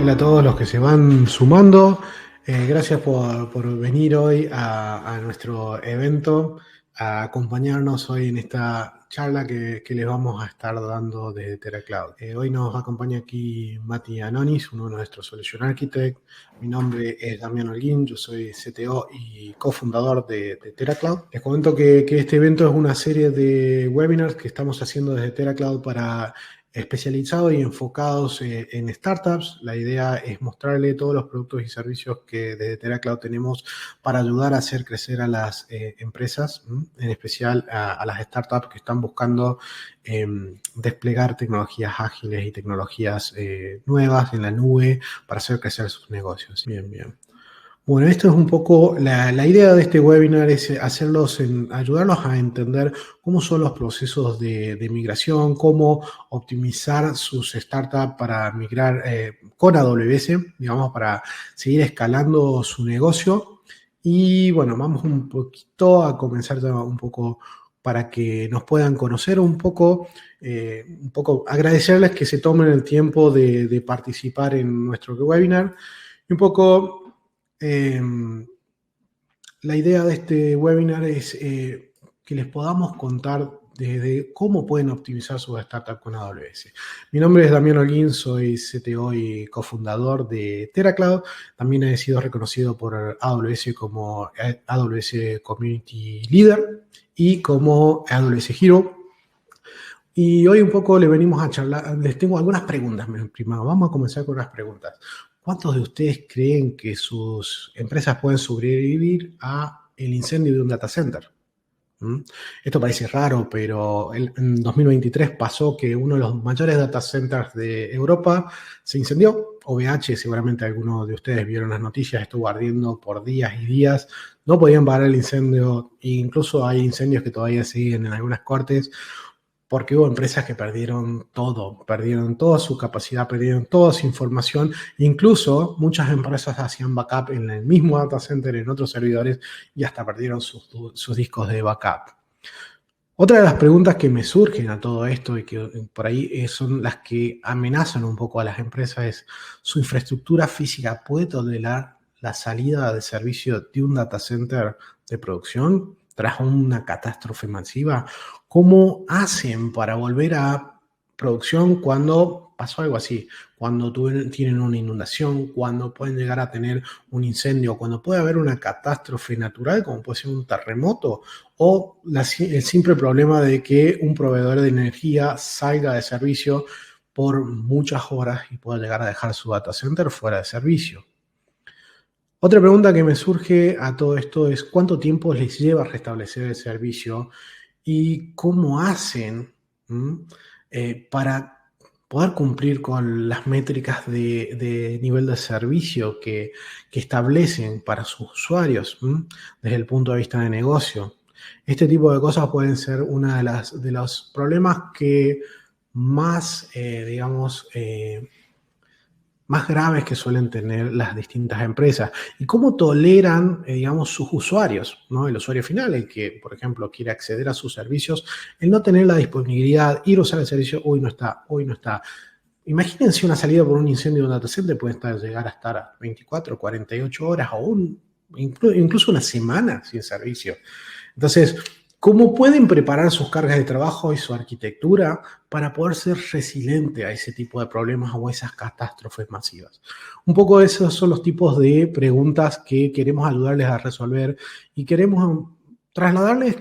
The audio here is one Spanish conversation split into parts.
Hola a todos los que se van sumando. Gracias por venir hoy a nuestro evento, a acompañarnos hoy en esta charla que les vamos a estar dando de TerraCloud. Hoy nos acompaña aquí Mati Anonis, uno de nuestros Solution Architects. Mi nombre es Damián Holguín, yo soy CTO y cofundador de TerraCloud. Les comento que este evento es una serie de webinars que estamos haciendo desde TerraCloud para especializados y enfocados en startups. La idea es mostrarle todos los productos y servicios que desde TerraCloud tenemos para ayudar a hacer crecer a las empresas, en especial a las startups que están buscando desplegar tecnologías ágiles y tecnologías nuevas en la nube para hacer crecer sus negocios. Bien, bien. Bueno, esto es un poco, la idea de este webinar es ayudarlos a entender cómo son los procesos de migración, cómo optimizar sus startups para migrar con AWS, digamos, para seguir escalando su negocio. Y bueno, vamos un poquito a comenzar ya un poco para que nos puedan conocer un poco agradecerles que se tomen el tiempo de participar en nuestro webinar y un poco. Eh, la idea de este webinar es que les podamos contar de cómo pueden optimizar su startup con AWS. Mi nombre es Damián Holguín, soy CTO y cofundador de TerraCloud. También he sido reconocido por AWS como AWS Community Leader y como AWS Hero. Y hoy un poco le venimos a charlar, les tengo algunas preguntas, prima. Vamos a comenzar con unas preguntas. ¿Cuántos de ustedes creen que sus empresas pueden sobrevivir a el incendio de un data center? Esto parece raro, pero en 2023 pasó que uno de los mayores data centers de Europa se incendió. OVH, seguramente algunos de ustedes vieron las noticias, estuvo ardiendo por días y días. No podían parar el incendio, e incluso hay incendios que todavía siguen en algunas cortes, porque hubo empresas que perdieron todo, perdieron toda su capacidad, perdieron toda su información. Incluso muchas empresas hacían backup en el mismo data center, en otros servidores, y hasta perdieron sus discos de backup. Otra de las preguntas que me surgen a todo esto y que por ahí son las que amenazan un poco a las empresas es: ¿su infraestructura física puede tolerar la salida de servicio de un data center de producción tras una catástrofe masiva? ¿Cómo hacen para volver a producción cuando pasó algo así? Cuando tienen una inundación, cuando pueden llegar a tener un incendio, cuando puede haber una catástrofe natural, como puede ser un terremoto, o el simple problema de que un proveedor de energía salga de servicio por muchas horas y pueda llegar a dejar su data center fuera de servicio. Otra pregunta que me surge a todo esto es: ¿cuánto tiempo les lleva restablecer el servicio y cómo hacen para poder cumplir con las métricas de nivel de servicio que establecen para sus usuarios desde el punto de vista de negocio? Este tipo de cosas pueden ser uno de los problemas que más, más graves que suelen tener las distintas empresas, y cómo toleran, sus usuarios, ¿no? El usuario final, el que, por ejemplo, quiere acceder a sus servicios, el no tener la disponibilidad, ir a usar el servicio, hoy no está. Imagínense una salida por un incendio de un data center, puede llegar a estar a 24, 48 horas o incluso una semana sin servicio. Entonces, ¿cómo pueden preparar sus cargas de trabajo y su arquitectura para poder ser resiliente a ese tipo de problemas o a esas catástrofes masivas? Un poco esos son los tipos de preguntas que queremos ayudarles a resolver, y queremos trasladarles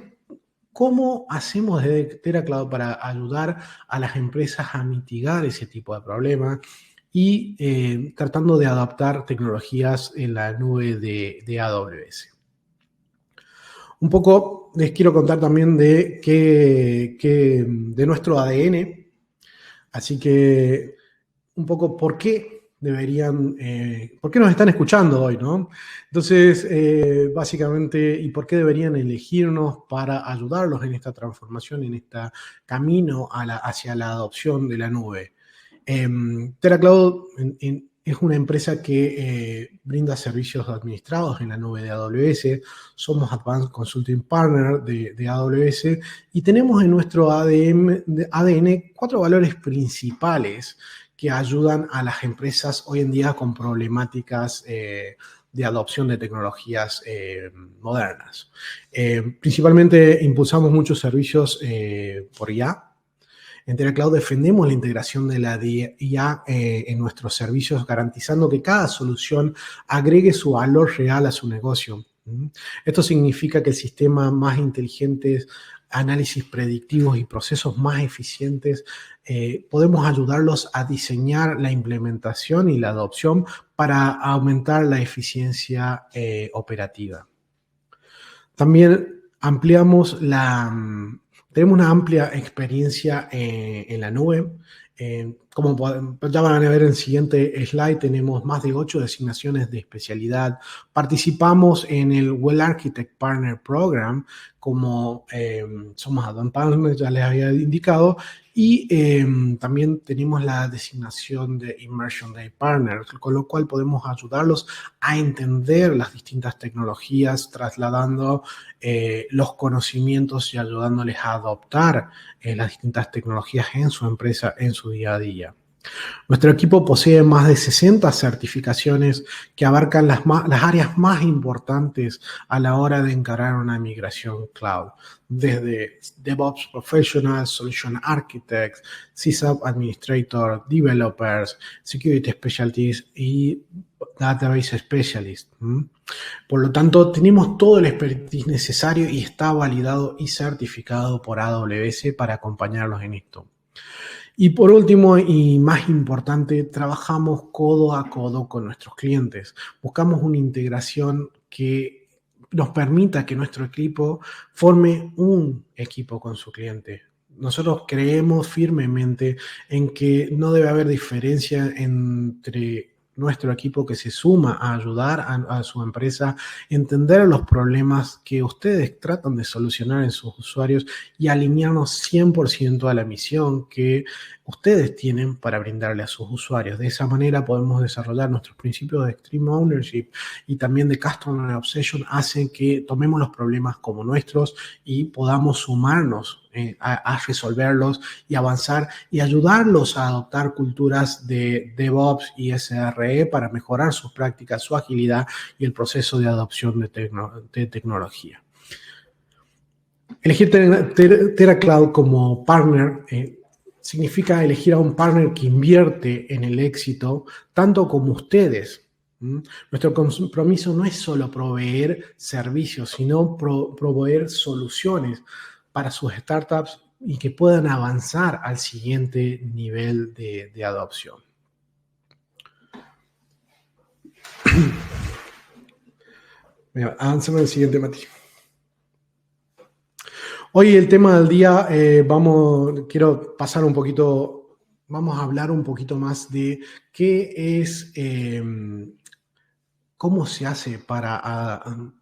cómo hacemos desde TerraCloud para ayudar a las empresas a mitigar ese tipo de problemas y tratando de adaptar tecnologías en la nube de AWS. Un poco les quiero contar también de nuestro ADN, así que un poco por qué por qué nos están escuchando hoy, ¿no? Entonces, básicamente, ¿y por qué deberían elegirnos para ayudarlos en esta transformación, en este camino hacia la adopción de la nube? TerraCloud es una empresa que brinda servicios administrados en la nube de AWS. Somos Advanced Consulting Partner de AWS y tenemos en nuestro ADN 4 valores principales que ayudan a las empresas hoy en día con problemáticas de adopción de tecnologías modernas. Principalmente impulsamos muchos servicios por IA. En TeraCloud defendemos la integración de la IA en nuestros servicios, garantizando que cada solución agregue su valor real a su negocio. Esto significa que el sistema más inteligente, análisis predictivos y procesos más eficientes, podemos ayudarlos a diseñar la implementación y la adopción para aumentar la eficiencia operativa. También tenemos una amplia experiencia en la nube. Como ya van a ver en el siguiente slide, tenemos más de 8 designaciones de especialidad. Participamos en el Well Architect Partner Program, como somos Add-on Partners, ya les había indicado, y también tenemos la designación de Immersion Day Partner, con lo cual podemos ayudarlos a entender las distintas tecnologías, trasladando los conocimientos y ayudándoles a adoptar las distintas tecnologías en su empresa, en su día a día. Nuestro equipo posee más de 60 certificaciones que abarcan las áreas más importantes a la hora de encarar una migración cloud, desde DevOps Professionals, Solution Architects, CSAP Administrator, Developers, Security Specialists y Database Specialists. Por lo tanto, tenemos todo el expertise necesario y está validado y certificado por AWS para acompañarlos en esto. Y por último, y más importante, trabajamos codo a codo con nuestros clientes. Buscamos una integración que nos permita que nuestro equipo forme un equipo con su cliente. Nosotros creemos firmemente en que no debe haber diferencia entre nuestro equipo que se suma a ayudar a su empresa, entender los problemas que ustedes tratan de solucionar en sus usuarios y alinearnos 100% a la misión que ustedes tienen para brindarle a sus usuarios. De esa manera podemos desarrollar nuestros principios de Extreme Ownership y también de Customer Obsession, hacen que tomemos los problemas como nuestros y podamos sumarnos a resolverlos y avanzar y ayudarlos a adoptar culturas de DevOps y SRE para mejorar sus prácticas, su agilidad y el proceso de adopción de tecnología. Elegir TeraCloud como partner significa elegir a un partner que invierte en el éxito tanto como ustedes. Nuestro compromiso no es solo proveer servicios, sino proveer soluciones para sus startups y que puedan avanzar al siguiente nivel de adopción. Avanzamos al siguiente, Mati. Hoy el tema del día, quiero pasar un poquito, vamos a hablar un poquito más de qué es, cómo se hace para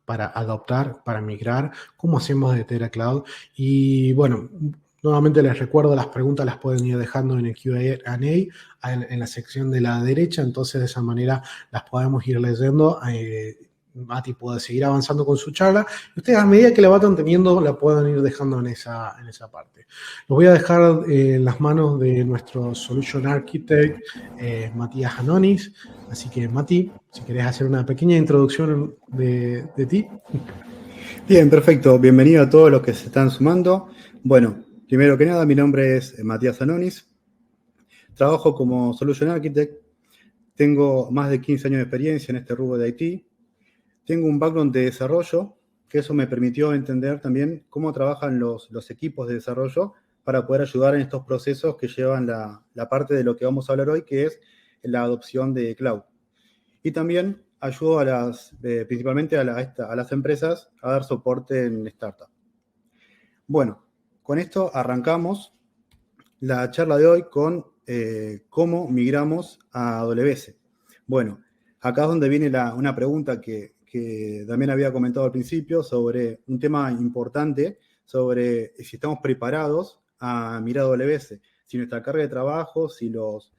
adoptar, para migrar, cómo hacemos de TeraCloud. Y bueno, nuevamente les recuerdo, las preguntas las pueden ir dejando en el Q&A en la sección de la derecha, entonces de esa manera las podemos ir leyendo. Mati puede seguir avanzando con su charla y ustedes a medida que la vayan teniendo la pueden ir dejando en esa parte. Los voy a dejar en las manos de nuestro Solution Architect, Matías Anonis. Así que Mati, si querés hacer una pequeña introducción de ti. Bien, perfecto. Bienvenido a todos los que se están sumando. Bueno, primero que nada, mi nombre es Matías Anonis. Trabajo como Solution Architect. Tengo más de 15 años de experiencia en este rubro de IT. Tengo un background de desarrollo, que eso me permitió entender también cómo trabajan los equipos de desarrollo para poder ayudar en estos procesos que llevan la parte de lo que vamos a hablar hoy, que es la adopción de cloud. Y también ayudo principalmente a las empresas a dar soporte en startup. Bueno, con esto arrancamos la charla de hoy con cómo migramos a AWS. Bueno, acá es donde viene una pregunta que también había comentado al principio sobre un tema importante, sobre si estamos preparados a migrar a AWS, si nuestra carga de trabajo, si los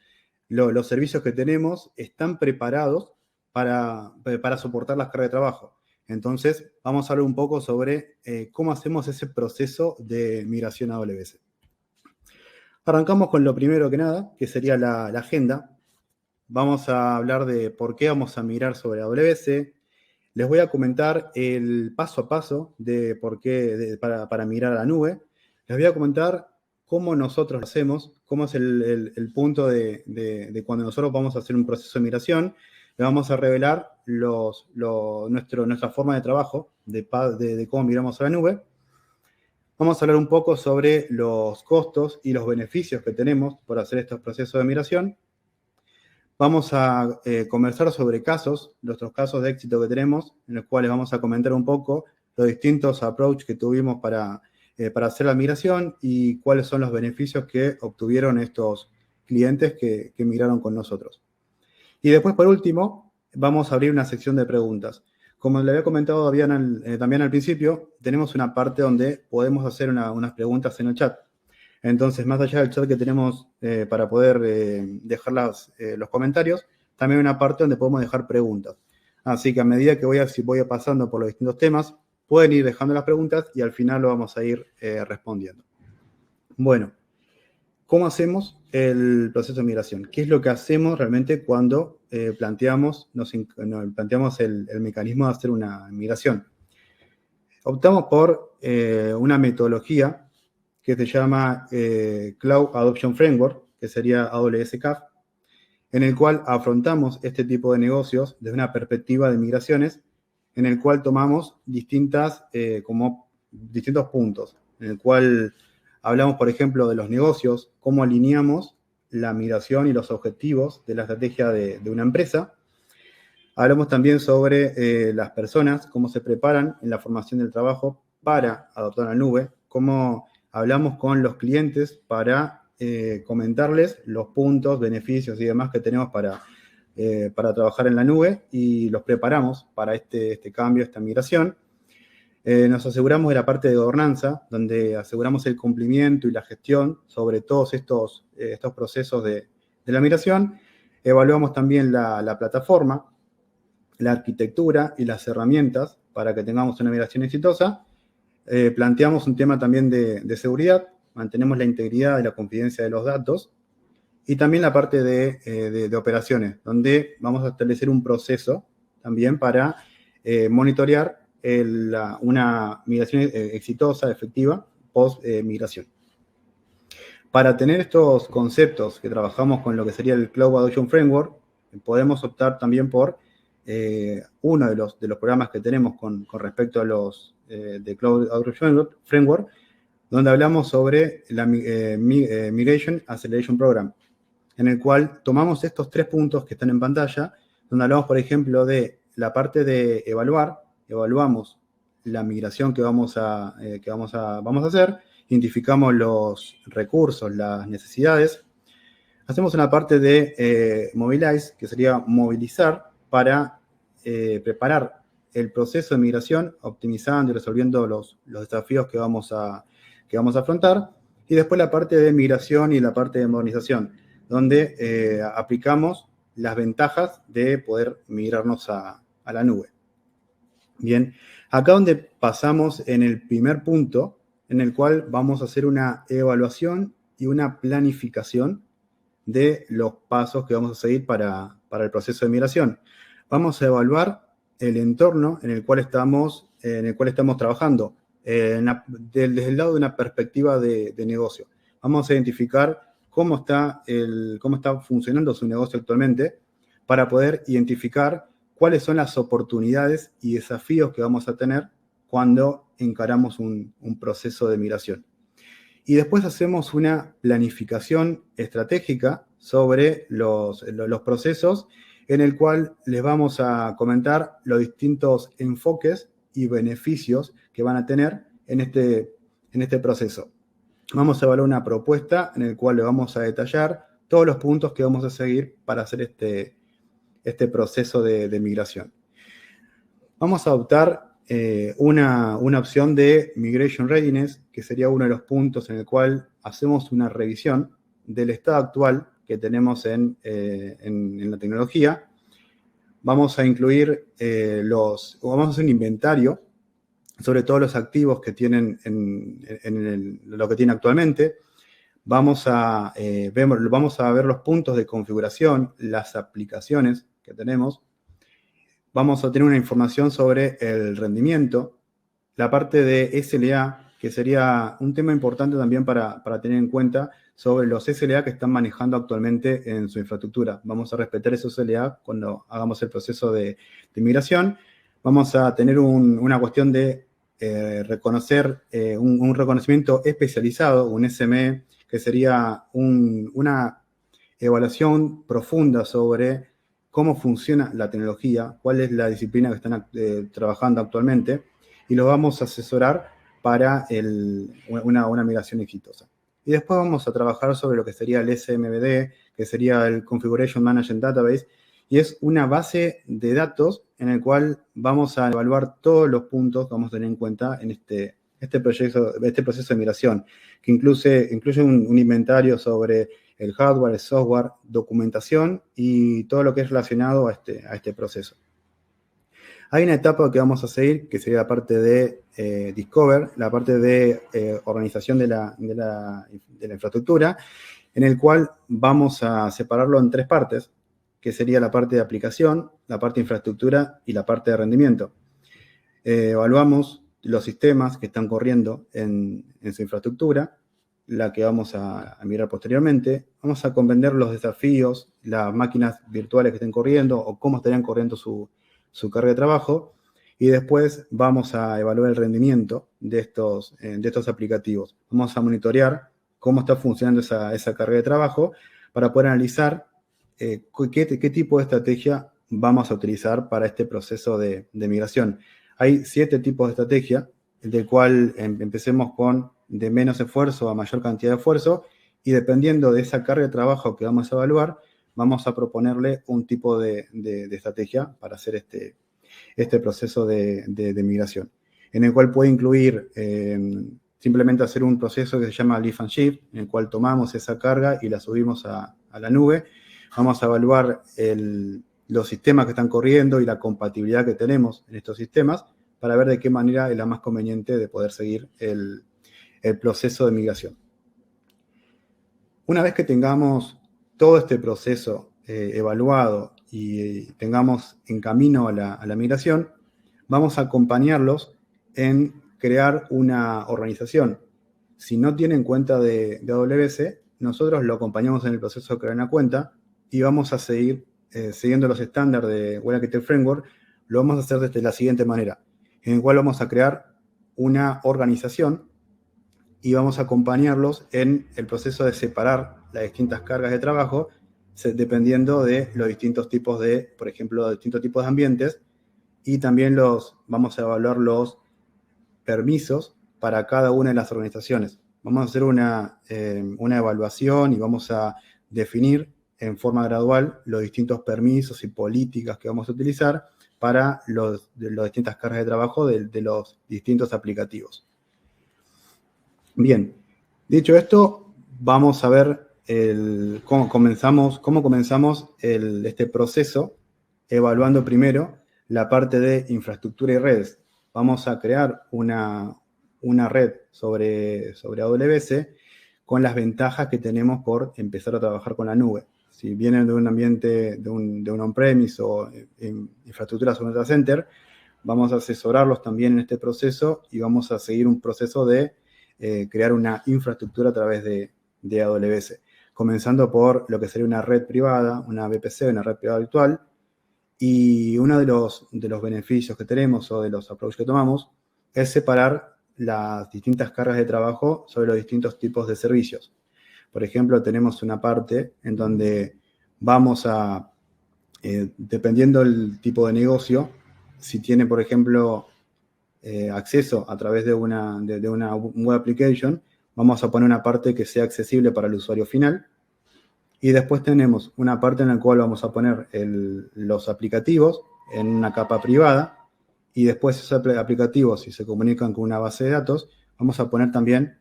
servicios que tenemos están preparados para soportar las cargas de trabajo. Entonces, vamos a hablar un poco sobre cómo hacemos ese proceso de migración a AWS. Arrancamos con lo primero que nada, que sería la agenda. Vamos a hablar de por qué vamos a migrar sobre AWS. Les voy a comentar el paso a paso de por qué para migrar a la nube. Les voy a comentar cómo nosotros lo hacemos, cómo es el punto de cuando nosotros vamos a hacer un proceso de migración. Le vamos a revelar nuestra forma de trabajo, de cómo migramos a la nube. Vamos a hablar un poco sobre los costos y los beneficios que tenemos por hacer estos procesos de migración. Vamos a conversar sobre nuestros casos de éxito que tenemos, en los cuales vamos a comentar un poco los distintos approaches que tuvimos para hacer la migración y cuáles son los beneficios que obtuvieron estos clientes que migraron con nosotros. Y después, por último, vamos a abrir una sección de preguntas. Como le había comentado también al principio, tenemos una parte donde podemos hacer unas preguntas en el chat. Entonces, más allá del chat que tenemos para poder dejar los comentarios, también hay una parte donde podemos dejar preguntas. Así que a medida que voy pasando por los distintos temas, pueden ir dejando las preguntas y al final lo vamos a ir respondiendo. Bueno, ¿cómo hacemos el proceso de migración? ¿Qué es lo que hacemos realmente cuando planteamos el mecanismo de hacer una migración? Optamos por una metodología que se llama Cloud Adoption Framework, que sería AWS CAF, en el cual afrontamos este tipo de negocios desde una perspectiva de migraciones, en el cual tomamos distintos puntos, en el cual hablamos, por ejemplo, de los negocios, cómo alineamos la migración y los objetivos de la estrategia de una empresa. Hablamos también sobre las personas, cómo se preparan en la formación del trabajo para adoptar la nube, cómo hablamos con los clientes para comentarles los puntos, beneficios y demás que tenemos para trabajar en la nube y los preparamos para este cambio, esta migración. Nos aseguramos de la parte de gobernanza, donde aseguramos el cumplimiento y la gestión sobre todos estos procesos de la migración. Evaluamos también la plataforma, la arquitectura y las herramientas para que tengamos una migración exitosa. Planteamos un tema también de seguridad, mantenemos la integridad y la confidencia de los datos, y también la parte de operaciones, donde vamos a establecer un proceso también para monitorear una migración exitosa, efectiva, post-migración. Para tener estos conceptos que trabajamos con lo que sería el Cloud Adoption Framework, podemos optar también por uno de los programas que tenemos con respecto a los de Cloud Adoption Framework, donde hablamos sobre la Migration Acceleration Program, en el cual tomamos estos 3 puntos que están en pantalla, donde hablamos, por ejemplo, de la parte de evaluamos la migración que vamos a hacer, identificamos los recursos, las necesidades, hacemos una parte de Mobilize, que sería movilizar para preparar el proceso de migración, optimizando y resolviendo los desafíos que vamos a afrontar, y después la parte de migración y la parte de modernización, donde aplicamos las ventajas de poder migrarnos a la nube. Bien, acá donde pasamos en el primer punto, en el cual vamos a hacer una evaluación y una planificación de los pasos que vamos a seguir para el proceso de migración. Vamos a evaluar el entorno en el cual estamos trabajando, desde el lado de una perspectiva de negocio. Vamos a identificar cómo está funcionando su negocio actualmente para poder identificar cuáles son las oportunidades y desafíos que vamos a tener cuando encaramos un proceso de migración. Y después hacemos una planificación estratégica sobre los procesos, en el cual les vamos a comentar los distintos enfoques y beneficios que van a tener en este proceso. Vamos a evaluar una propuesta en la cual le vamos a detallar todos los puntos que vamos a seguir para hacer este proceso de migración. Vamos a adoptar una opción de Migration Readiness, que sería uno de los puntos en el cual hacemos una revisión del estado actual que tenemos en la tecnología. Vamos a incluir vamos a hacer un inventario sobre todos los activos que tienen lo que tiene actualmente. vamos a ver los puntos de configuración, las aplicaciones que tenemos. Vamos a tener una información sobre el rendimiento, la parte de SLA, que sería un tema importante también para tener en cuenta sobre los SLA que están manejando actualmente en su infraestructura. Vamos a respetar esos SLA cuando hagamos el proceso de migración. Vamos a tener una cuestión de reconocer un reconocimiento especializado, un SME, que sería una evaluación profunda sobre cómo funciona la tecnología, cuál es la disciplina que están trabajando actualmente, y los vamos a asesorar para una migración exitosa. Y después vamos a trabajar sobre lo que sería el SMBD, que sería el Configuration Management Database, y es una base de datos en el cual vamos a evaluar todos los puntos que vamos a tener en cuenta en este proceso de migración, que incluye un inventario sobre el hardware, el software, documentación y todo lo que es relacionado a este proceso. Hay una etapa que vamos a seguir, que sería la parte de Discover, la parte de organización de la infraestructura, en el cual vamos a separarlo en 3 partes, que sería la parte de aplicación, la parte de infraestructura y la parte de rendimiento. Evaluamos los sistemas que están corriendo en su infraestructura, la que vamos a mirar posteriormente. Vamos a comprender los desafíos, las máquinas virtuales que estén corriendo o cómo estarían corriendo su carga de trabajo, y después vamos a evaluar el rendimiento de estos aplicativos. Vamos a monitorear cómo está funcionando esa carga de trabajo para poder analizar qué tipo de estrategia vamos a utilizar para este proceso de migración. Hay 7 tipos de estrategia, del cual empecemos con de menos esfuerzo a mayor cantidad de esfuerzo, y dependiendo de esa carga de trabajo que vamos a evaluar, vamos a proponerle un tipo de estrategia para hacer este proceso de migración, en el cual puede incluir simplemente hacer un proceso que se llama lift and shift, en el cual tomamos esa carga y la subimos a la nube. Vamos a evaluar los sistemas que están corriendo y la compatibilidad que tenemos en estos sistemas para ver de qué manera es la más conveniente de poder seguir el proceso de migración. Una vez que tengamos todo este proceso evaluado y tengamos en camino a la migración, vamos a acompañarlos en crear una organización. Si no tienen cuenta de AWS, nosotros lo acompañamos en el proceso de crear una cuenta y vamos a seguir siguiendo los estándares de Web Architect Framework. Lo vamos a hacer de la siguiente manera, en el cual vamos a crear una organización y vamos a acompañarlos en el proceso de separar las distintas cargas de trabajo dependiendo de los distintos tipos por ejemplo, los distintos tipos de ambientes, y también vamos a evaluar los permisos para cada una de las organizaciones. Vamos a hacer una evaluación y vamos a definir en forma gradual los distintos permisos y políticas que vamos a utilizar para las distintas cargas de trabajo de los distintos aplicativos. Bien, dicho esto, vamos a ver cómo comenzamos este proceso, evaluando primero la parte de infraestructura y redes. Vamos a crear una red sobre AWS con las ventajas que tenemos por empezar a trabajar con la nube. Si vienen de un ambiente, de un on-premise o en infraestructura sobre un data center, vamos a asesorarlos también en este proceso y vamos a seguir un proceso de crear una infraestructura a través de AWS, comenzando por lo que sería una red privada, una VPC, una red privada virtual. Y uno de los beneficios que tenemos o de los approaches que tomamos es separar las distintas cargas de trabajo sobre los distintos tipos de servicios. Por ejemplo, tenemos una parte en donde vamos a, dependiendo del tipo de negocio, si tiene, por ejemplo, acceso a través de una web application, vamos a poner una parte que sea accesible para el usuario final. Y después tenemos una parte en la cual vamos a poner los aplicativos en una capa privada, y después esos aplicativos, si se comunican con una base de datos, vamos a poner también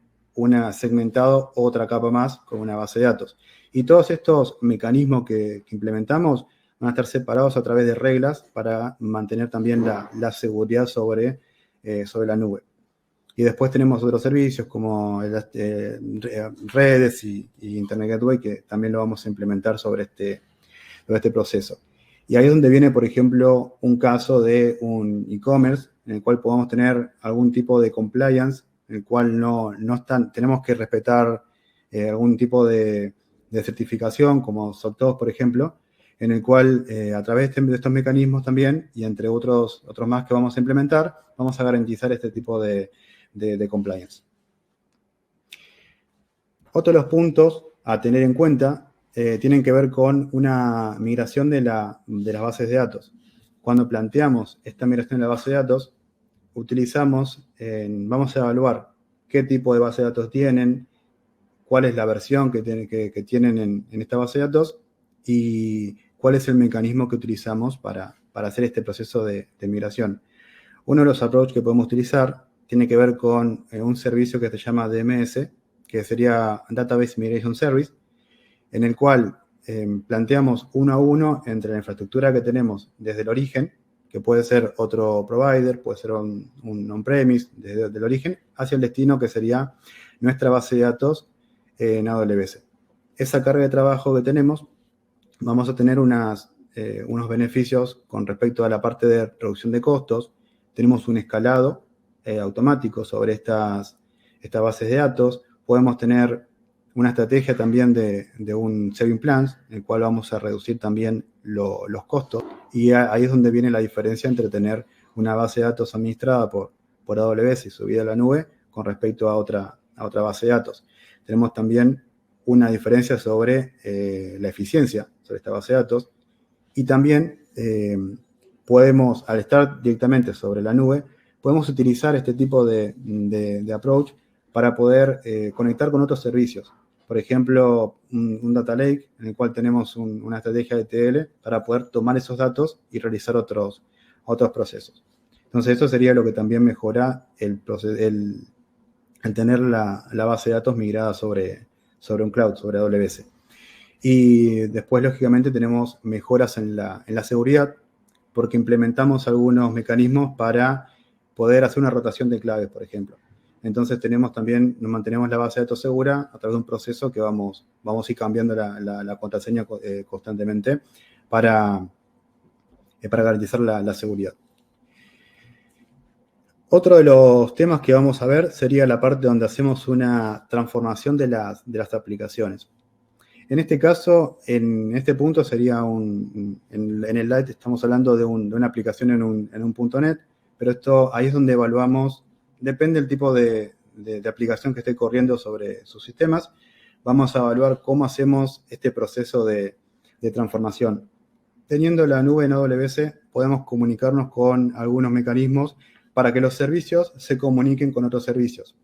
segmentado otra capa más con una base de datos. Y todos estos mecanismos que implementamos van a estar separados a través de reglas para mantener también la seguridad sobre la nube. Y después tenemos otros servicios como redes y Internet Gateway, que también lo vamos a implementar sobre este proceso. Y ahí es donde viene, por ejemplo, un caso de un e-commerce en el cual podamos tener algún tipo de compliance, en el cual tenemos que respetar algún tipo de certificación, como SOC 2, por ejemplo, en el cual a través de estos mecanismos también, y entre otros más que vamos a implementar, vamos a garantizar este tipo de compliance. Otro de los puntos a tener en cuenta tienen que ver con una migración de las bases de datos. Cuando planteamos esta migración de la base de datos, vamos a evaluar qué tipo de base de datos tienen, cuál es la versión que tienen en esta base de datos y cuál es el mecanismo que utilizamos para hacer este proceso de migración. Uno de los approaches que podemos utilizar tiene que ver con un servicio que se llama DMS, que sería Database Migration Service, en el cual planteamos uno a uno entre la infraestructura que tenemos desde el origen, que puede ser otro provider, puede ser un on-premise desde el origen, hacia el destino que sería nuestra base de datos en AWS. Esa carga de trabajo que tenemos, vamos a tener unos beneficios con respecto a la parte de reducción de costos. Tenemos un escalado automático sobre estas bases de datos. Podemos tener una estrategia también de un saving plan, en el cual vamos a reducir también los costos. Y ahí es donde viene la diferencia entre tener una base de datos administrada por AWS y subida a la nube con respecto a otra base de datos. Tenemos también una diferencia sobre la eficiencia sobre esta base de datos. Y también podemos, al estar directamente sobre la nube, podemos utilizar este tipo de approach para poder conectar con otros servicios. Por ejemplo, un data lake en el cual tenemos una estrategia de ETL para poder tomar esos datos y realizar otros procesos. Entonces, eso sería lo que también mejora el tener la base de datos migrada sobre un cloud, sobre AWS. Y después, lógicamente, tenemos mejoras en la seguridad porque implementamos algunos mecanismos para poder hacer una rotación de claves, por ejemplo. Entonces nos mantenemos la base de datos segura a través de un proceso que vamos a ir cambiando la contraseña constantemente para garantizar la seguridad. Otro de los temas que vamos a ver sería la parte donde hacemos una transformación de las aplicaciones. En este caso, en este punto sería en el Lite estamos hablando de una aplicación en un .NET, pero ahí es donde evaluamos, depende del tipo de aplicación que esté corriendo sobre sus sistemas, vamos a evaluar cómo hacemos este proceso de transformación. Teniendo la nube en AWS, podemos comunicarnos con algunos mecanismos para que los servicios se comuniquen con otros servicios.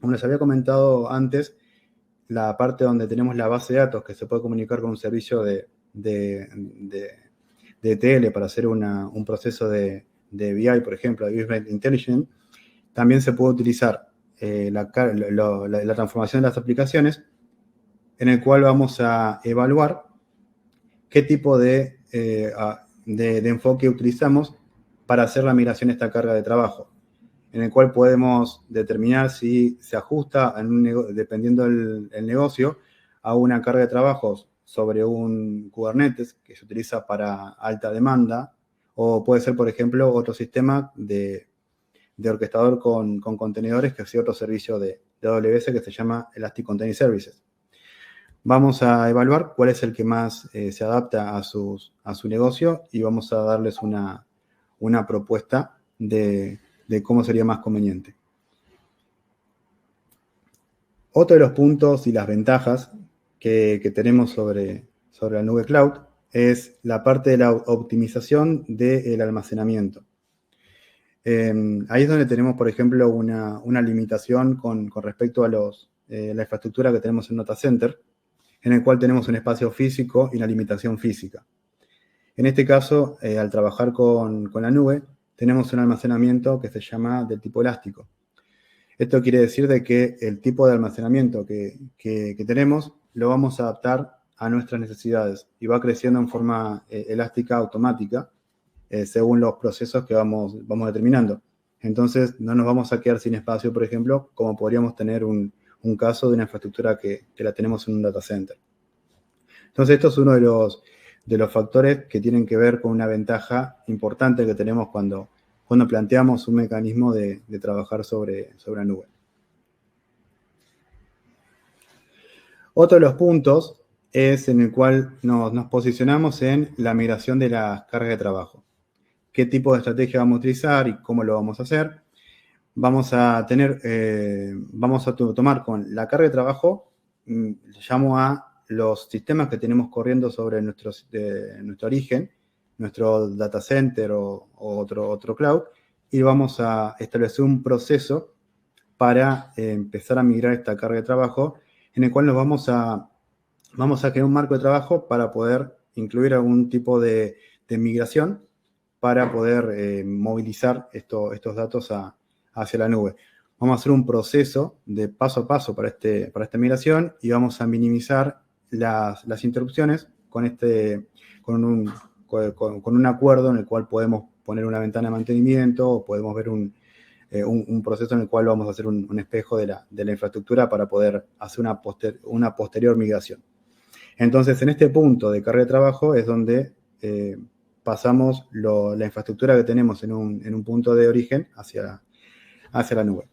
Como les había comentado antes, la parte donde tenemos la base de datos que se puede comunicar con un servicio de ETL para hacer un proceso de BI, por ejemplo, de Business Intelligence, también se puede utilizar la transformación de las aplicaciones, en el cual vamos a evaluar qué tipo de enfoque utilizamos para hacer la migración de esta carga de trabajo, en el cual podemos determinar si se ajusta, dependiendo del negocio, a una carga de trabajos sobre un Kubernetes que se utiliza para alta demanda, o puede ser, por ejemplo, otro sistema de orquestador con contenedores que es otro servicio de AWS que se llama Elastic Container Services. Vamos a evaluar cuál es el que más se adapta a su negocio y vamos a darles una propuesta de cómo sería más conveniente. Otro de los puntos y las ventajas que tenemos sobre la nube cloud es la parte de la optimización del almacenamiento. Ahí es donde tenemos, por ejemplo, una limitación con respecto a la infraestructura que tenemos en Data Center, en el cual tenemos un espacio físico y una limitación física. En este caso, al trabajar con la nube, tenemos un almacenamiento que se llama del tipo elástico. Esto quiere decir de que el tipo de almacenamiento que tenemos lo vamos a adaptar a nuestras necesidades y va creciendo en forma elástica automática según los procesos que vamos determinando. Entonces, no nos vamos a quedar sin espacio, por ejemplo, como podríamos tener un caso de una infraestructura que la tenemos en un data center. Entonces, esto es uno de los factores que tienen que ver con una ventaja importante que tenemos cuando planteamos un mecanismo de trabajar sobre la nube. Otro de los puntos es en el cual nos posicionamos en la migración de las cargas de trabajo. ¿Qué tipo de estrategia vamos a utilizar y cómo lo vamos a hacer? Vamos a tomar con la carga de trabajo, llamo a los sistemas que tenemos corriendo sobre nuestro origen, nuestro data center o otro cloud, y vamos a establecer un proceso para empezar a migrar esta carga de trabajo, en el cual vamos a crear un marco de trabajo para poder incluir algún tipo de migración para poder movilizar estos datos hacia la nube. Vamos a hacer un proceso de paso a paso para esta migración y vamos a minimizar las interrupciones con un acuerdo en el cual podemos poner una ventana de mantenimiento o podemos ver un proceso en el cual vamos a hacer un espejo de la infraestructura para poder hacer una posterior migración. Entonces, en este punto de carga de trabajo es donde pasamos la infraestructura que tenemos en un punto de origen hacia la nube.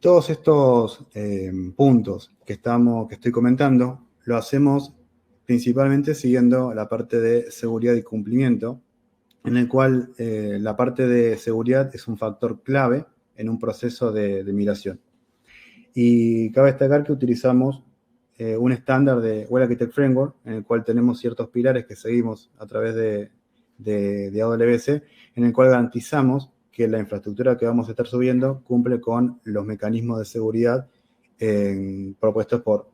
Todos estos puntos que estoy comentando, lo hacemos principalmente siguiendo la parte de seguridad y cumplimiento, en el cual la parte de seguridad es un factor clave en un proceso de migración. Y cabe destacar que utilizamos un estándar de Well Architect Framework, en el cual tenemos ciertos pilares que seguimos a través de AWS, en el cual garantizamos que la infraestructura que vamos a estar subiendo cumple con los mecanismos de seguridad propuestos por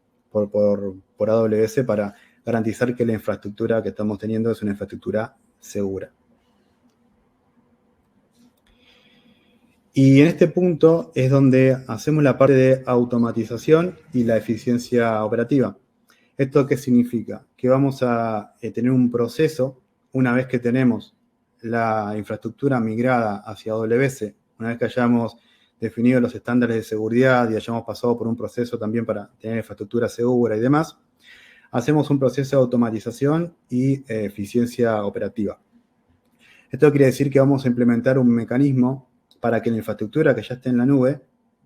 AWS para garantizar que la infraestructura que estamos teniendo es una infraestructura segura. Y en este punto es donde hacemos la parte de automatización y la eficiencia operativa. ¿Esto qué significa? Que vamos a tener un proceso, una vez que tenemos la infraestructura migrada hacia AWS, una vez que hayamos definido los estándares de seguridad y hayamos pasado por un proceso también para tener infraestructura segura y demás, hacemos un proceso de automatización y eficiencia operativa. Esto quiere decir que vamos a implementar un mecanismo para que la infraestructura que ya esté en la nube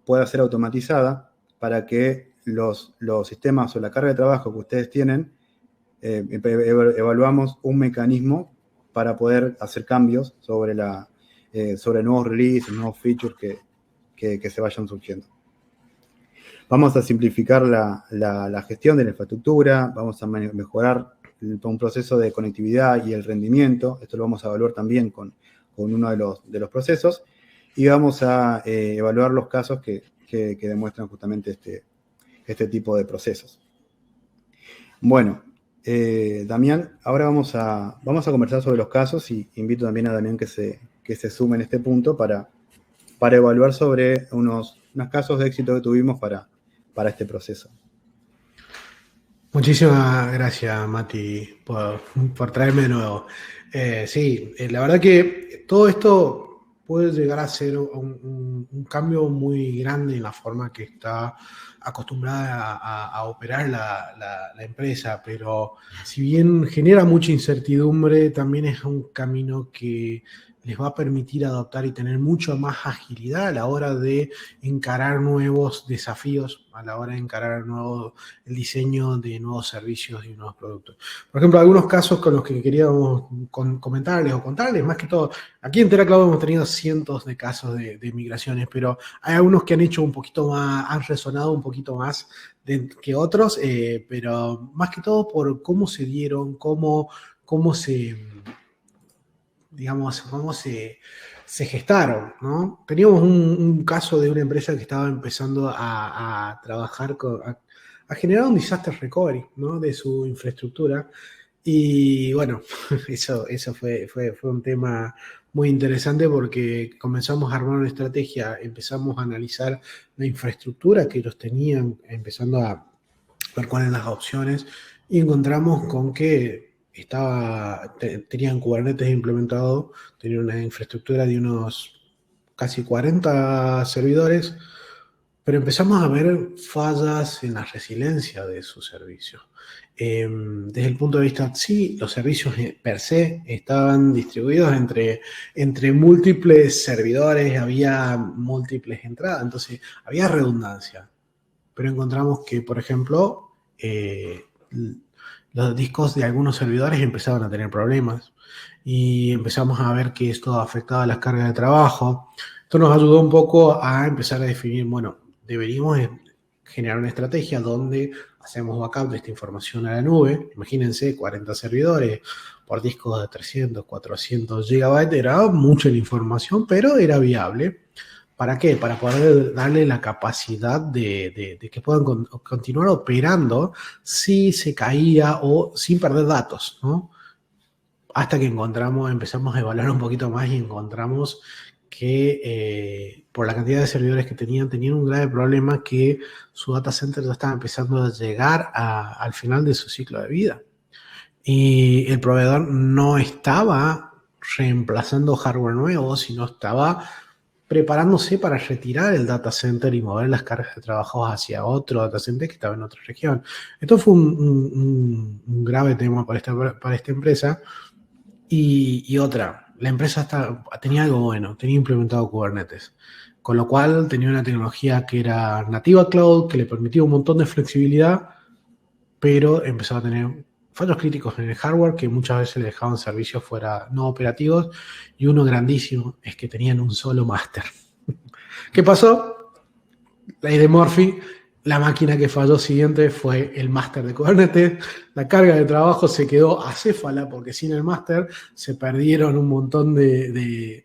pueda ser automatizada, para que los sistemas o la carga de trabajo que ustedes tienen, evaluamos un mecanismo para poder hacer cambios sobre nuevos releases, nuevos features que se vayan surgiendo. Vamos a simplificar la gestión de la infraestructura, vamos a mejorar un proceso de conectividad y el rendimiento. Esto lo vamos a evaluar también con uno de los procesos. Y vamos a evaluar los casos que demuestran justamente este tipo de procesos. Bueno, Damián, ahora vamos a conversar sobre los casos y invito también a Damián que se sume en este punto para evaluar sobre unos casos de éxito que tuvimos para este proceso. Muchísimas gracias, Mati, por traerme de nuevo. Sí, la verdad que todo esto puede llegar a ser un cambio muy grande en la forma que está acostumbrada a operar la empresa, pero si bien genera mucha incertidumbre, también es un camino que les va a permitir adoptar y tener mucho más agilidad a la hora de encarar nuevos desafíos, a la hora de encarar el diseño de nuevos servicios y nuevos productos. Por ejemplo, algunos casos con los que queríamos comentarles o contarles, más que todo, aquí en TeraCloud hemos tenido cientos de casos de migraciones, pero hay algunos que han hecho un poquito más, han resonado un poquito más que otros, pero más que todo por cómo se dieron, cómo se gestaron, ¿no? Teníamos un caso de una empresa que estaba empezando a trabajar a generar un disaster recovery, ¿no? De su infraestructura. Y bueno, eso fue un tema muy interesante porque comenzamos a armar una estrategia, empezamos a analizar la infraestructura que ellos tenían, empezando a ver cuáles eran las opciones y encontramos con que tenían Kubernetes implementado, tenían una infraestructura de unos casi 40 servidores, pero empezamos a ver fallas en la resiliencia de sus servicios. Desde el punto de vista, sí, los servicios per se estaban distribuidos entre múltiples servidores, había múltiples entradas, entonces había redundancia. Pero encontramos que, por ejemplo, los discos de algunos servidores empezaban a tener problemas y empezamos a ver que esto afectaba las cargas de trabajo. Esto nos ayudó un poco a empezar a definir, bueno, deberíamos generar una estrategia donde hacemos backup de esta información a la nube. Imagínense, 40 servidores por discos de 300, 400 GB, era mucha la información, pero era viable. ¿Para qué? Para poder darle la capacidad de que puedan continuar operando si se caía o sin perder datos, ¿no? Hasta que empezamos a evaluar un poquito más y encontramos que por la cantidad de servidores que tenían un grave problema, que su data center ya estaba empezando a llegar al final de su ciclo de vida. Y el proveedor no estaba reemplazando hardware nuevo, sino estaba preparándose para retirar el data center y mover las cargas de trabajo hacia otro data center que estaba en otra región. Esto fue un grave tema para esta empresa. Y otra, la empresa tenía algo bueno, tenía implementado Kubernetes, con lo cual tenía una tecnología que era nativa cloud, que le permitía un montón de flexibilidad, pero empezaba a tener fallos críticos en el hardware que muchas veces le dejaban servicios fuera no operativos, y uno grandísimo es que tenían un solo máster. ¿Qué pasó? Ley de Murphy. La máquina que falló siguiente fue el máster de Kubernetes. La carga de trabajo se quedó acéfala porque sin el máster se perdieron un montón de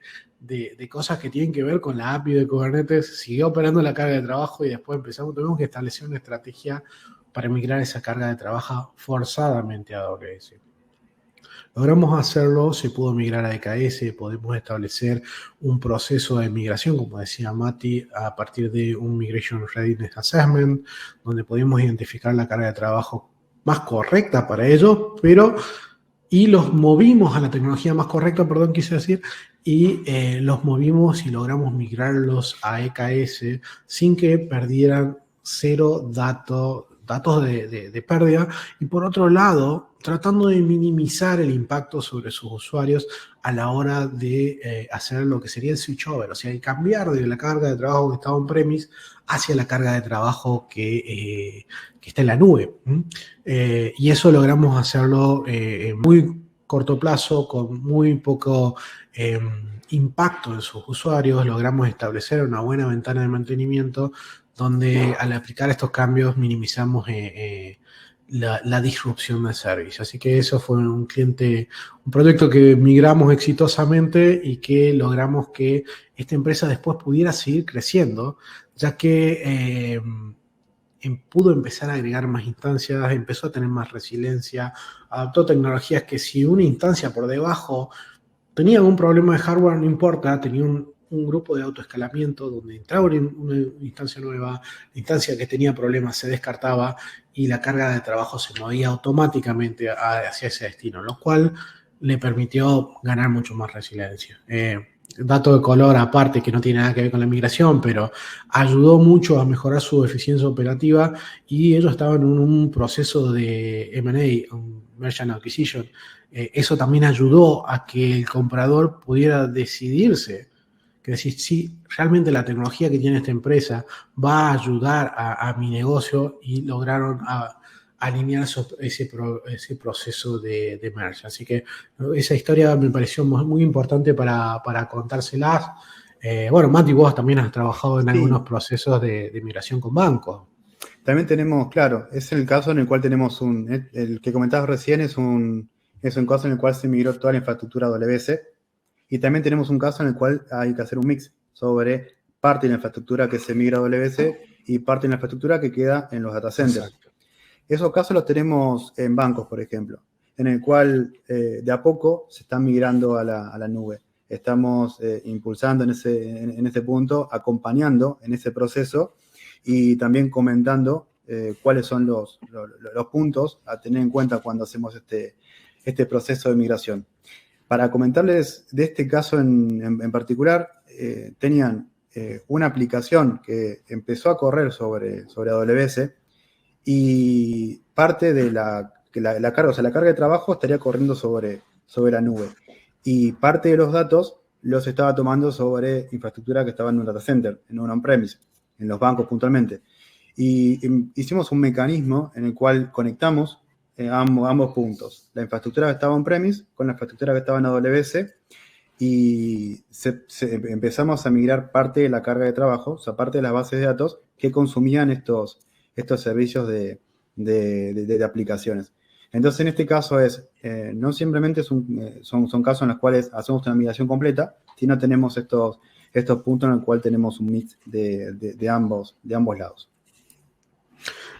cosas que tienen que ver con la API de Kubernetes. Siguió operando la carga de trabajo y después tuvimos que establecer una estrategia para migrar esa carga de trabajo forzadamente a AWS. Logramos hacerlo, se pudo migrar a EKS, podemos establecer un proceso de migración, como decía Mati, a partir de un Migration Readiness Assessment, donde podemos identificar la carga de trabajo más correcta para ellos, y los movimos a la tecnología más correcta, quise decir, y los movimos y logramos migrarlos a EKS sin que perdieran cero datos de pérdida, y por otro lado, tratando de minimizar el impacto sobre sus usuarios a la hora de hacer lo que sería el switchover, o sea, el cambiar de la carga de trabajo que estaba on-premise hacia la carga de trabajo que está en la nube. Y eso logramos hacerlo en muy corto plazo, con muy poco impacto en sus usuarios. Logramos establecer una buena ventana de mantenimiento donde al aplicar estos cambios minimizamos la disrupción del servicio. Así que eso fue un proyecto que migramos exitosamente y que logramos que esta empresa después pudiera seguir creciendo, ya que pudo empezar a agregar más instancias, empezó a tener más resiliencia, adaptó tecnologías que si una instancia por debajo tenía algún problema de hardware, no importa, tenía un grupo de autoescalamiento donde entraba una instancia nueva, la instancia que tenía problemas se descartaba y la carga de trabajo se movía automáticamente hacia ese destino, lo cual le permitió ganar mucho más resiliencia. Dato de color aparte que no tiene nada que ver con la migración, pero ayudó mucho a mejorar su eficiencia operativa, y ellos estaban en un proceso de M&A, un Merchant Acquisition. Eso también ayudó a que el comprador pudiera decidirse, que decir, sí, realmente la tecnología que tiene esta empresa va a ayudar a mi negocio, y lograron alinear ese proceso de merge. Así que esa historia me pareció muy importante para contárselas. Bueno, Mati, vos también has trabajado en algunos procesos de migración con bancos. También tenemos, claro, es el caso en el cual tenemos el que comentabas recién es un caso en el cual se migró toda la infraestructura AWS, y también tenemos un caso en el cual hay que hacer un mix sobre parte de la infraestructura que se migra a AWS y parte de la infraestructura que queda en los data centers. Exacto. Esos casos los tenemos en bancos, por ejemplo, en el cual de a poco se están migrando a la nube. Estamos impulsando en ese punto, acompañando en ese proceso, y también comentando cuáles son los puntos a tener en cuenta cuando hacemos este proceso de migración. Para comentarles de este caso en particular, tenían una aplicación que empezó a correr sobre AWS y parte de la carga, o sea, la carga de trabajo estaría corriendo sobre la nube. Y parte de los datos los estaba tomando sobre infraestructura que estaba en un data center, en un on-premise, en los bancos puntualmente. Y hicimos un mecanismo en el cual conectamos ambos puntos, la infraestructura que estaba on-premise con la infraestructura que estaba en AWS, y empezamos a migrar parte de la carga de trabajo, o sea, parte de las bases de datos que consumían estos servicios de aplicaciones. Entonces, en este caso no simplemente son casos en los cuales hacemos una migración completa, sino tenemos estos puntos en los cuales tenemos un mix de ambos lados.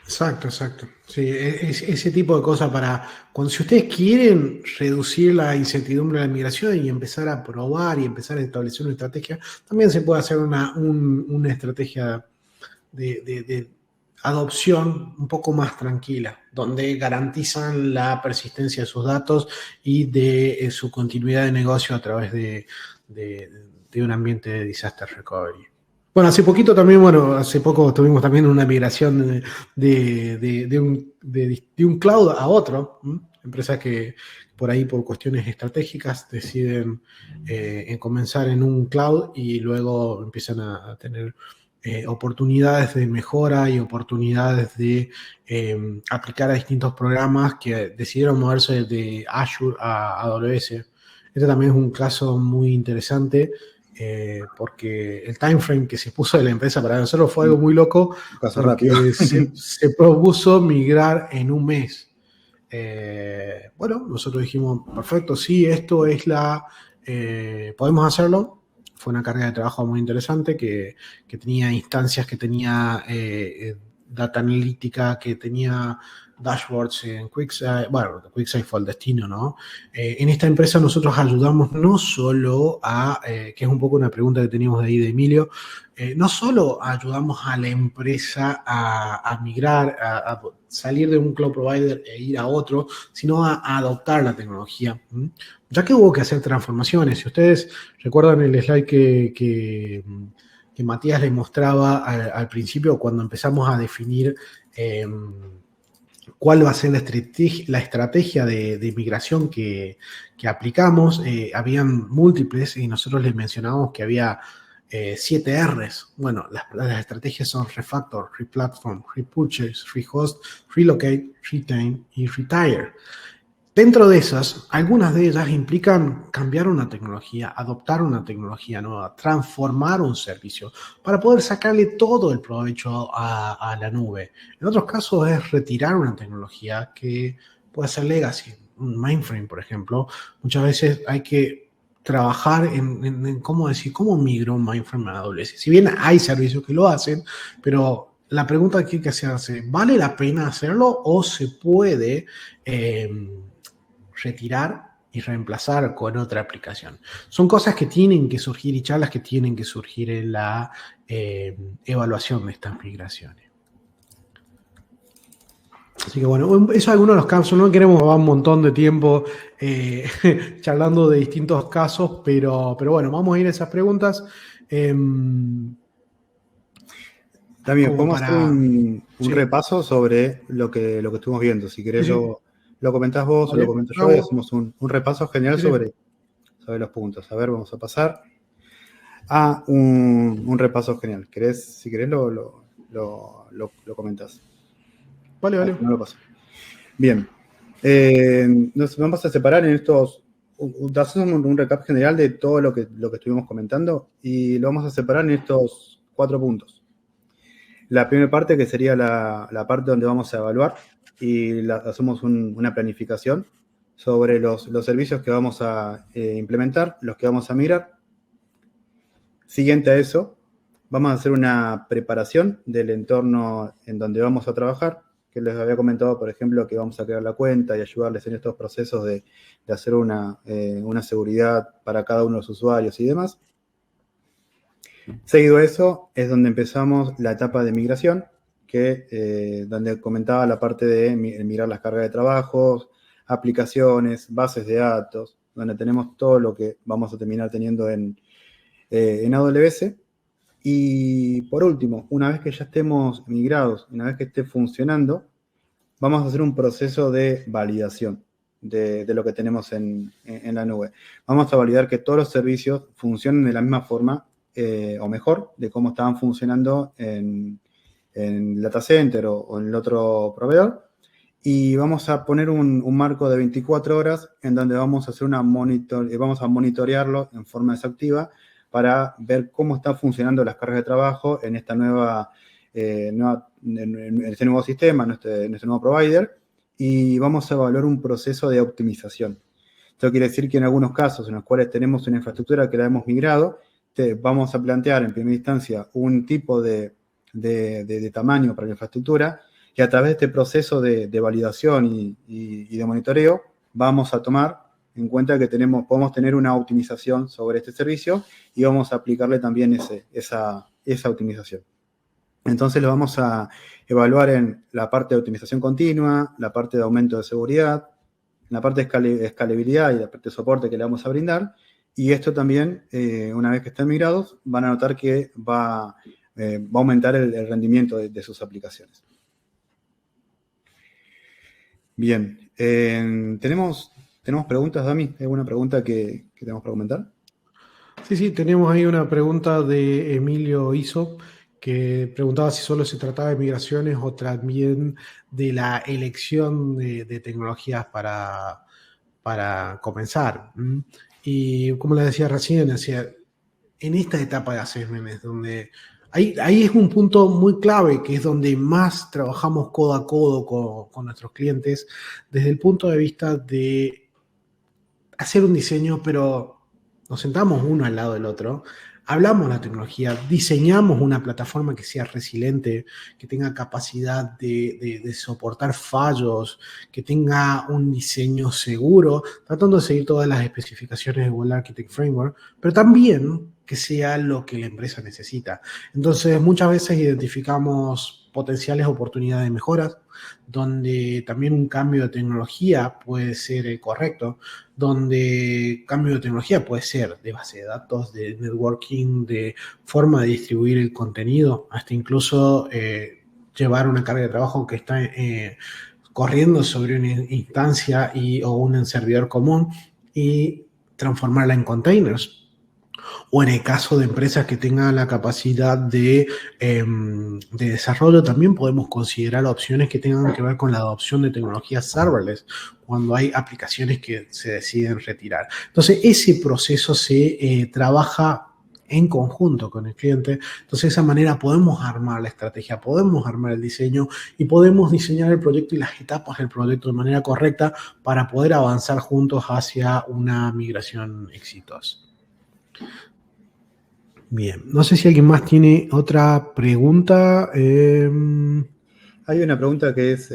Exacto. Sí, ese tipo de cosas si ustedes quieren reducir la incertidumbre de la migración y empezar a probar y empezar a establecer una estrategia, también se puede hacer una estrategia de adopción un poco más tranquila, donde garantizan la persistencia de sus datos y de su continuidad de negocio a través de un ambiente de disaster recovery. Bueno, hace poco tuvimos también una migración de un cloud a otro. Empresas que por ahí, por cuestiones estratégicas, deciden comenzar en un cloud y luego empiezan a tener oportunidades de mejora y oportunidades de aplicar a distintos programas que decidieron moverse de Azure a AWS. Este también es un caso muy interesante. Porque el time frame que se puso de la empresa para hacerlo fue algo muy loco, porque se propuso migrar en un mes. Nosotros dijimos, perfecto, sí, esto es podemos hacerlo. Fue una carga de trabajo muy interesante que tenía instancias, que tenía data analítica, que tenía dashboards en QuickSight. QuickSight fue el destino, ¿no? En esta empresa nosotros ayudamos no solo que es un poco una pregunta que teníamos de ahí de Emilio, no solo ayudamos a la empresa a migrar, a salir de un cloud provider e ir a otro, sino a adoptar la tecnología. Ya que hubo que hacer transformaciones. Si ustedes recuerdan el slide que Matías les mostraba al principio, cuando empezamos a definir cuál va a ser la estrategia de migración que aplicamos, habían múltiples y nosotros les mencionábamos que había 7 R's. Bueno, las estrategias son refactor, replatform, repurchase, rehost, relocate, retain y retire. Dentro de esas, algunas de ellas implican cambiar una tecnología, adoptar una tecnología nueva, transformar un servicio para poder sacarle todo el provecho a la nube. En otros casos es retirar una tecnología que puede ser legacy, un mainframe, por ejemplo. Muchas veces hay que trabajar en cómo migro un mainframe a AWS. Si bien hay servicios que lo hacen, pero la pregunta que hay que hacerse, ¿vale la pena hacerlo o se puede retirar y reemplazar con otra aplicación? Son cosas que tienen que surgir y charlas que tienen que surgir en la evaluación de estas migraciones. Así que bueno, eso es algunos de los casos. No queremos dar un montón de tiempo charlando de distintos casos, pero bueno, vamos a ir a esas preguntas. También podemos hacer un repaso sobre lo que estuvimos viendo. Si querés, lo comentás vos, vale, o lo comento yo, y hacemos un repaso general sobre los puntos. A ver, vamos a pasar a un repaso general. Si querés, lo comentás. Vale. No lo paso. Bien. Nos vamos a separar en estos. Hacemos un recap general de todo lo que estuvimos comentando y lo vamos a separar en estos 4 puntos. La primera parte, que sería la parte donde vamos a evaluar y hacemos una planificación sobre los servicios que vamos a implementar, los que vamos a migrar. Siguiente a eso, vamos a hacer una preparación del entorno en donde vamos a trabajar, que les había comentado, por ejemplo, que vamos a crear la cuenta y ayudarles en estos procesos de hacer una seguridad para cada uno de los usuarios y demás. Seguido a eso es donde empezamos la etapa de migración, donde comentaba la parte de mirar las cargas de trabajo, aplicaciones, bases de datos, donde tenemos todo lo que vamos a terminar teniendo en AWS. Y por último, una vez que ya estemos migrados, una vez que esté funcionando, vamos a hacer un proceso de validación de lo que tenemos en la nube. Vamos a validar que todos los servicios funcionen de la misma forma o mejor de cómo estaban funcionando en el data center o en el otro proveedor. Y vamos a poner un marco de 24 horas en donde vamos a hacer vamos a monitorearlo en forma exhaustiva para ver cómo están funcionando las cargas de trabajo en esta en este nuevo sistema, en este nuevo provider, y vamos a evaluar un proceso de optimización. Esto quiere decir que en algunos casos en los cuales tenemos una infraestructura que la hemos migrado, vamos a plantear en primera instancia un tipo de tamaño para la infraestructura, y a través de este proceso de validación y de monitoreo vamos a tomar en cuenta que podemos tener una optimización sobre este servicio y vamos a aplicarle también esa optimización. Entonces lo vamos a evaluar en la parte de optimización continua, la parte de aumento de seguridad, la parte de escalabilidad y la parte de soporte que le vamos a brindar. Y esto también, una vez que estén migrados, van a notar que va a aumentar el rendimiento de sus aplicaciones. Bien, ¿tenemos preguntas, Dami? ¿Alguna pregunta que tenemos para comentar? Sí, tenemos ahí una pregunta de Emilio Iso, que preguntaba si solo se trataba de migraciones o también de la elección de tecnologías para comenzar. Y como les decía recién, en esta etapa de assessment donde ahí es un punto muy clave, que es donde más trabajamos codo a codo con nuestros clientes, desde el punto de vista de hacer un diseño, pero nos sentamos uno al lado del otro, hablamos de la tecnología, diseñamos una plataforma que sea resiliente, que tenga capacidad de soportar fallos, que tenga un diseño seguro, tratando de seguir todas las especificaciones de Google Architect Framework, pero también que sea lo que la empresa necesita. Entonces, muchas veces identificamos potenciales oportunidades de mejoras, donde también un cambio de tecnología puede ser correcto, donde cambio de tecnología puede ser de base de datos, de networking, de forma de distribuir el contenido, hasta incluso llevar una carga de trabajo que está corriendo sobre una instancia o un servidor común y transformarla en containers. O en el caso de empresas que tengan la capacidad de desarrollo, también podemos considerar opciones que tengan que ver con la adopción de tecnologías serverless, cuando hay aplicaciones que se deciden retirar. Entonces, ese proceso se trabaja en conjunto con el cliente. Entonces, de esa manera podemos armar la estrategia, podemos armar el diseño y podemos diseñar el proyecto y las etapas del proyecto de manera correcta para poder avanzar juntos hacia una migración exitosa. Bien, no sé si alguien más tiene otra pregunta. Hay una pregunta que es,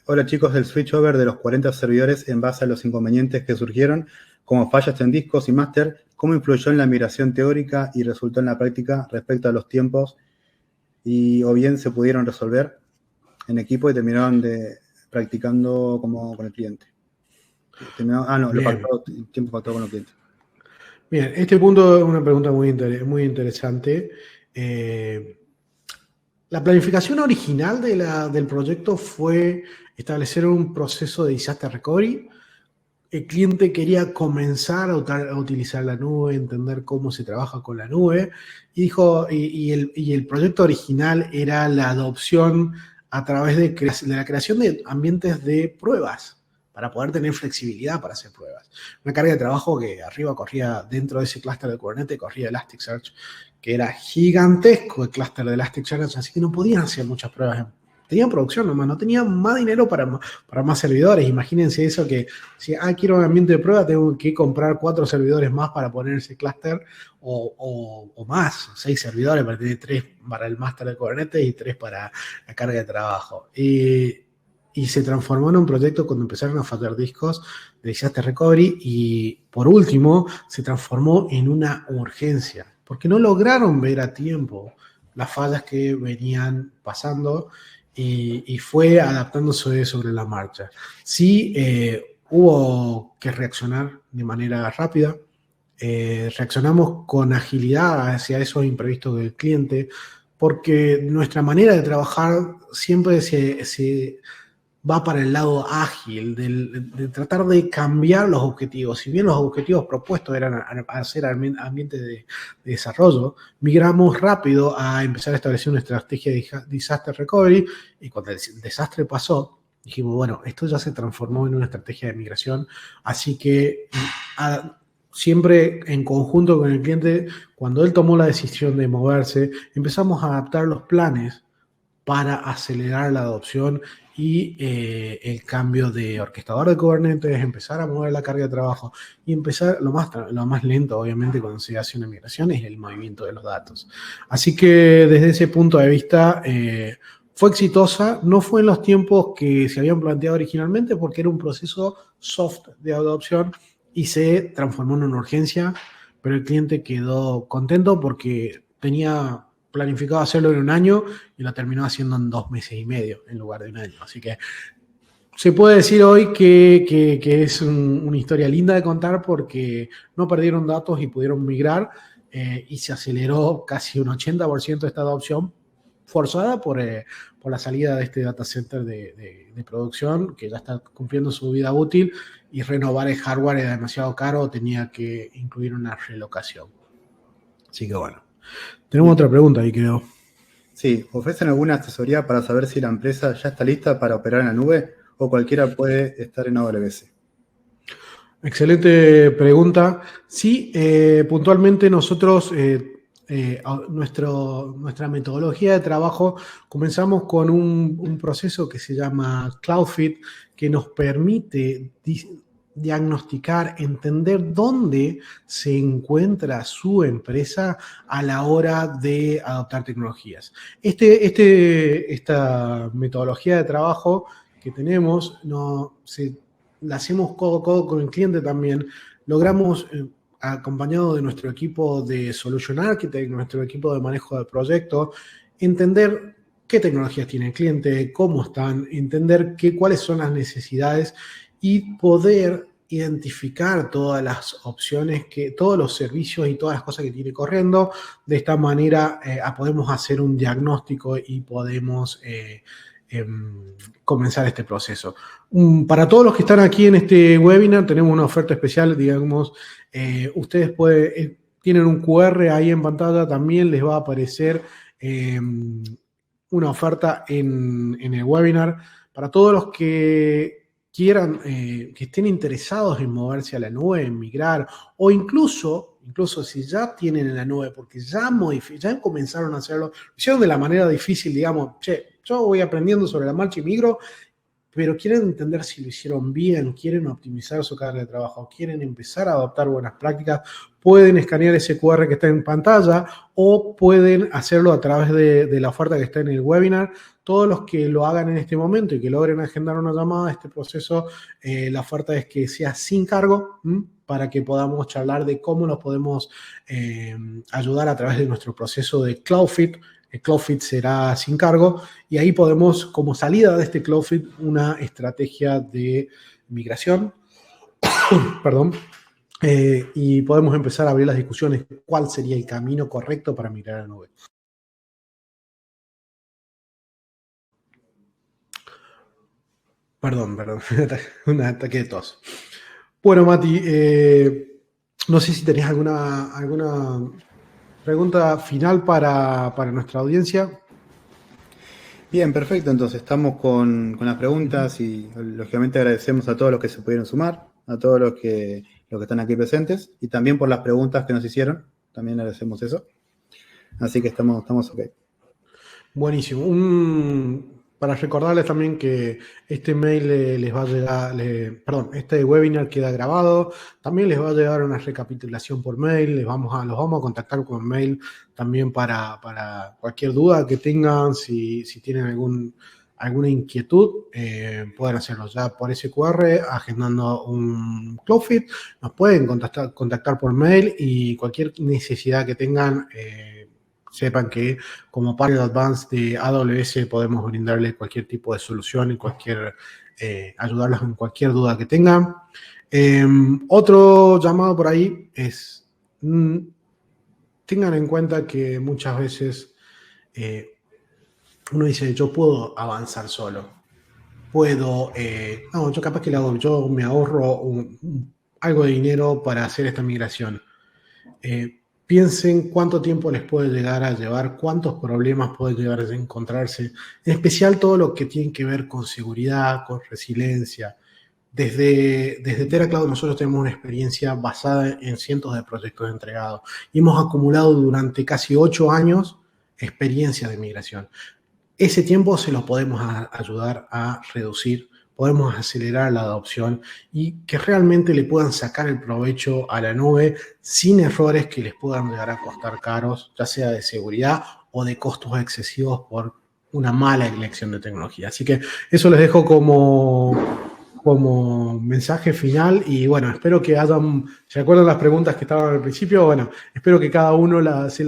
hola chicos, del switchover de los 40 servidores en base a los inconvenientes que surgieron, como fallas en discos y máster, ¿cómo influyó en la migración teórica y resultó en la práctica respecto a los tiempos o bien se pudieron resolver en equipo y terminaron practicando como con el cliente? El tiempo pactado con el cliente. Bien, este punto es una pregunta muy interesante. La planificación original del proyecto fue establecer un proceso de disaster recovery. El cliente quería comenzar a utilizar la nube, entender cómo se trabaja con la nube, y dijo, y el proyecto original era la adopción a través de la creación de ambientes de pruebas, para poder tener flexibilidad para hacer pruebas. Una carga de trabajo que arriba corría dentro de ese clúster de Kubernetes, corría Elasticsearch, que era gigantesco el clúster de Elasticsearch, así que no podían hacer muchas pruebas. Tenían producción nomás, no tenían más dinero para más servidores. Imagínense eso, que si quiero un ambiente de prueba, tengo que comprar 4 servidores más para poner ese clúster, o más, 6 servidores para tener 3 para el máster de Kubernetes y 3 para la carga de trabajo. Y se transformó en un proyecto cuando empezaron a fallar discos de disaster recovery, y por último se transformó en una urgencia, porque no lograron ver a tiempo las fallas que venían pasando, y fue adaptándose sobre la marcha. Sí, hubo que reaccionar de manera rápida. Reaccionamos con agilidad hacia esos imprevistos del cliente, porque nuestra manera de trabajar siempre se va para el lado ágil, de tratar de cambiar los objetivos. Si bien los objetivos propuestos eran hacer ambientes de desarrollo, migramos rápido a empezar a establecer una estrategia de disaster recovery, y cuando el desastre pasó, dijimos, bueno, esto ya se transformó en una estrategia de migración, así que siempre en conjunto con el cliente, cuando él tomó la decisión de moverse, empezamos a adaptar los planes para acelerar la adopción y el cambio de orquestador de Kubernetes, empezar a mover la carga de trabajo y empezar lo más lento, obviamente, cuando se hace una migración, es el movimiento de los datos. Así que desde ese punto de vista fue exitosa, no fue en los tiempos que se habían planteado originalmente porque era un proceso soft de adopción y se transformó en una urgencia, pero el cliente quedó contento porque tenía planificado hacerlo en un año y lo terminó haciendo en 2 meses y medio en lugar de un año. Así que se puede decir hoy que es una historia linda de contar porque no perdieron datos y pudieron migrar y se aceleró casi un 80% de esta adopción forzada por la salida de este data center de producción que ya está cumpliendo su vida útil, y renovar el hardware era demasiado caro, tenía que incluir una relocación. Así que bueno. Tenemos otra pregunta ahí, creo. Sí, ¿ofrecen alguna asesoría para saber si la empresa ya está lista para operar en la nube o cualquiera puede estar en AWS? Excelente pregunta. Sí, puntualmente nosotros, nuestra metodología de trabajo, comenzamos con un proceso que se llama CloudFit, que nos permite diagnosticar, entender dónde se encuentra su empresa a la hora de adoptar tecnologías. Esta metodología de trabajo que tenemos la hacemos codo a codo con el cliente también. Logramos, acompañado de nuestro equipo de Solution Architect, nuestro equipo de manejo de proyectos, entender qué tecnologías tiene el cliente, cómo están, entender cuáles son las necesidades y poder identificar todas las opciones, todos los servicios y todas las cosas que tiene corriendo. De esta manera podemos hacer un diagnóstico y podemos comenzar este proceso. Para todos los que están aquí en este webinar, tenemos una oferta especial, digamos, ustedes tienen un QR ahí en pantalla, también les va a aparecer una oferta en el webinar para todos los que quieran, que estén interesados en moverse a la nube, en migrar, o incluso si ya tienen en la nube, porque ya comenzaron a hacerlo, lo hicieron de la manera difícil, digamos, yo voy aprendiendo sobre la marcha y migro, pero quieren entender si lo hicieron bien, quieren optimizar su carga de trabajo, quieren empezar a adoptar buenas prácticas, pueden escanear ese QR que está en pantalla o pueden hacerlo a través de la oferta que está en el webinar. Todos los que lo hagan en este momento y que logren agendar una llamada a este proceso, la oferta es que sea sin cargo, para que podamos charlar de cómo nos podemos ayudar a través de nuestro proceso de CloudFit. El CloudFit será sin cargo y ahí podemos, como salida de este CloudFit, una estrategia de migración, perdón, y podemos empezar a abrir las discusiones cuál sería el camino correcto para migrar a la nube. Perdón, un ataque de tos. Bueno, Mati, no sé si tenés alguna pregunta final para nuestra audiencia. Bien, perfecto. Entonces estamos con las preguntas y lógicamente agradecemos a todos los que se pudieron sumar, a todos los que están aquí presentes y también por las preguntas que nos hicieron. También agradecemos eso. Así que estamos ok. Buenísimo. Para recordarles también que este mail les va a llegar, este webinar queda grabado, también les va a llegar una recapitulación por mail, los vamos a contactar con mail también para cualquier duda que tengan, si tienen alguna inquietud, pueden hacerlo ya por ese QR, agendando un CloudFit, nos pueden contactar por mail y cualquier necesidad que tengan, sepan que como Partner Advanced de AWS podemos brindarle cualquier tipo de solución y ayudarlos en cualquier duda que tengan. Otro llamado por ahí es, tengan en cuenta que muchas veces uno dice, yo puedo avanzar solo. Yo capaz que yo me ahorro algo de dinero para hacer esta migración. Piensen cuánto tiempo les puede llegar a llevar, cuántos problemas puede llegar a encontrarse, en especial todo lo que tiene que ver con seguridad, con resiliencia. Desde TerraCloud nosotros tenemos una experiencia basada en cientos de proyectos entregados y hemos acumulado durante casi 8 años experiencia de migración. Ese tiempo se lo podemos ayudar a reducir, podemos acelerar la adopción y que realmente le puedan sacar el provecho a la nube sin errores que les puedan llegar a costar caros, ya sea de seguridad o de costos excesivos por una mala elección de tecnología. Así que eso les dejo como mensaje final y bueno, espero que ¿se acuerdan las preguntas que estaban al principio? Bueno, espero que cada uno las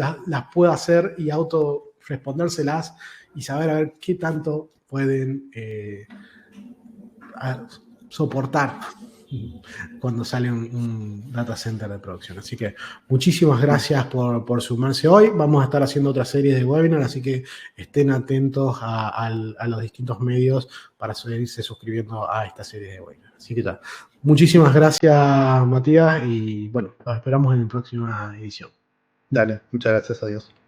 pueda hacer y autorrespondérselas y saber a ver qué tanto pueden soportar cuando sale un data center de producción. Así que muchísimas gracias por sumarse hoy. Vamos a estar haciendo otra serie de webinars, así que estén atentos a los distintos medios para seguirse suscribiendo a esta serie de webinars. Así que ya. Muchísimas gracias, Matías, y bueno, los esperamos en la próxima edición. Dale, muchas gracias, adiós.